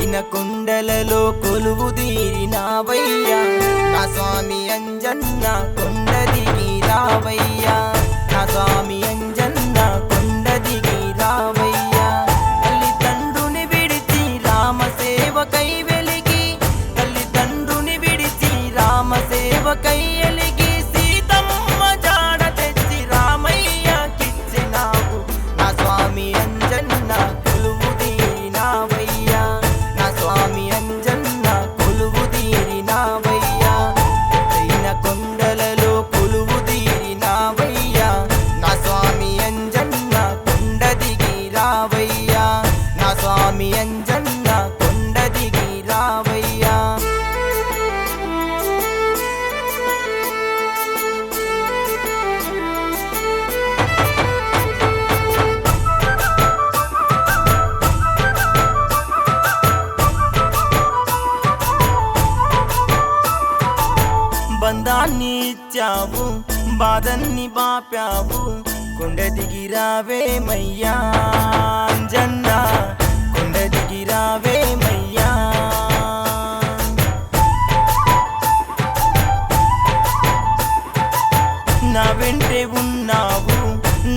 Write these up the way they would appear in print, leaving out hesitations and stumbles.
ఎత్తైన కొండలలో కొలువు తీరినావయ్యా నా స్వామి అంజన్న కొండ దిగి రావయ్యా నా స్వామి అంజన్న కొండ దిగి రావయ్యా తల్లిదండ్రుని విడిచి రామ సేవకై వెలిగి తల్లిదండ్రుని విడిచి రామ సేవకై ఎలిగి సీతమ్మ జాడ తెచ్చి రామయ్య కిచ్చినావు నా స్వామి అంజన్న కొలువు తీరినావయ్యా నా స్వామి అంజన్న కొలువు తీరినావయ్యా ఎత్తైన కొండలలో కొలువు తీరినావయ్యా నా స్వామి అంజన్న కొండ దిగి రావయ్యా నా స్వామి అంజన్న కొండ దిగి రావయ్యా బంధాన్ని ఇచ్చావు బాధన్ని బాపావు కొండ దిగి రావేమయ్యా అంజన్న కొండ దిగి రావేమయ్యా నా వెంటే ఉన్నావు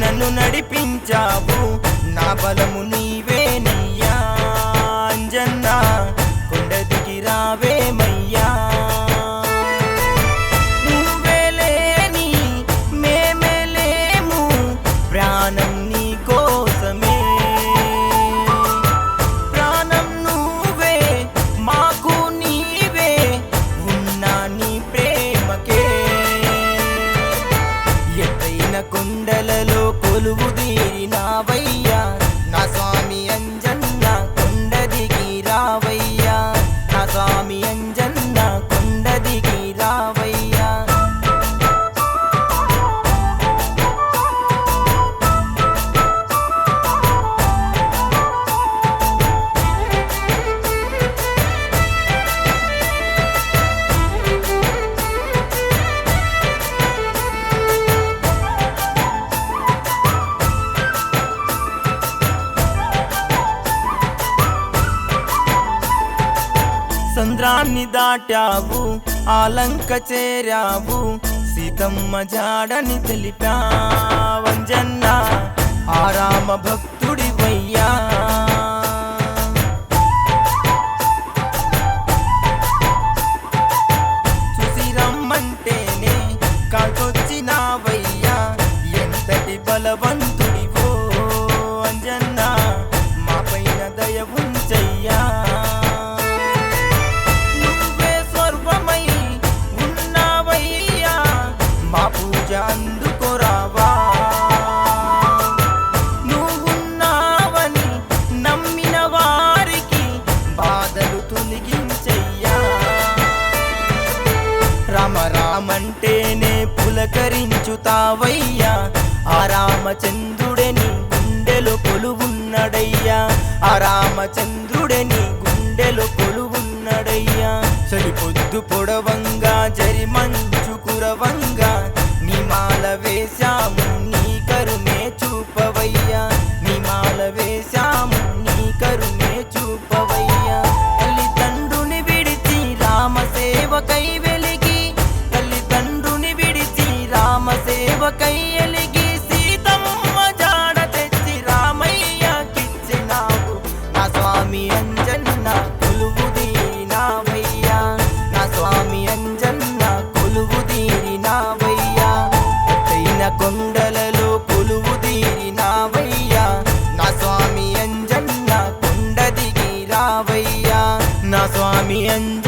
నన్ను నడిపించావు నా బలము నీవేనయ్యా అంజన్న కొండ దిగి రావేమయ్యా ప్రాణం నీ కోసమే ప్రాణం నువ్వే మాకు నీవే ఉన్నా నీ ప్రేమకే ఎత్తైన కొండలలో కొలువు తీరినావయ్యా నా స్వామి అంజన్న కొండ దిగి రావయ్యా నా స్వామి అంజన్న కొండ దిగి రావయ్యా సంద్రాన్ని దాటావు ఆలంక చేరావు సీతమ్మ జాడని తెలిపావంజన్న ఆ రామ భక్తుడివయ్యా చూసి రమ్మంటేనే కాకొచ్చినావయ్యా ఎంతటి బలవంతుడివో అంజన్న మా పైన దయ ఉంచయ్యా మా పూజ అందుకోరావా నువ్వున్నావని నమ్మిన వారికి బాధలు తొలగించయ్యా రామ రామంటేనే పులకరించుతావయ్యా ఆ రామచంద్రుడని గుండెలో కొలువున్నడయ్యా ఆ రామచంద్రుడని గుండెలో కొలువున్నడయ్యా చలిపొద్దు పొడవంగా జరిమంచు కురవంగా నీ మాల వేశాము నీ కరుణే చూపవయ్యా నీ మాల వేశాము నీ కరుణే చూపవయ్యా తల్లిదండ్రుని విడిచి రామ సేవకై వెలిగి తల్లిదండ్రుని విడిచి రామ సేవకై ఎలిగి సీతమ్మ జాడ తెచ్చి రామయ్య కిచ్చినావు నా స్వామి అంజన్న కొలువు తీరినావయ్యా నా స్వామి అంజన్న కొలువు తీరినావయ్యా ఎత్తైన కొండలలో కొలువు తీరినావయ్యా నా స్వామి అంజన్న కొండ దిగి రావయ్యా నా స్వామి అంజన్న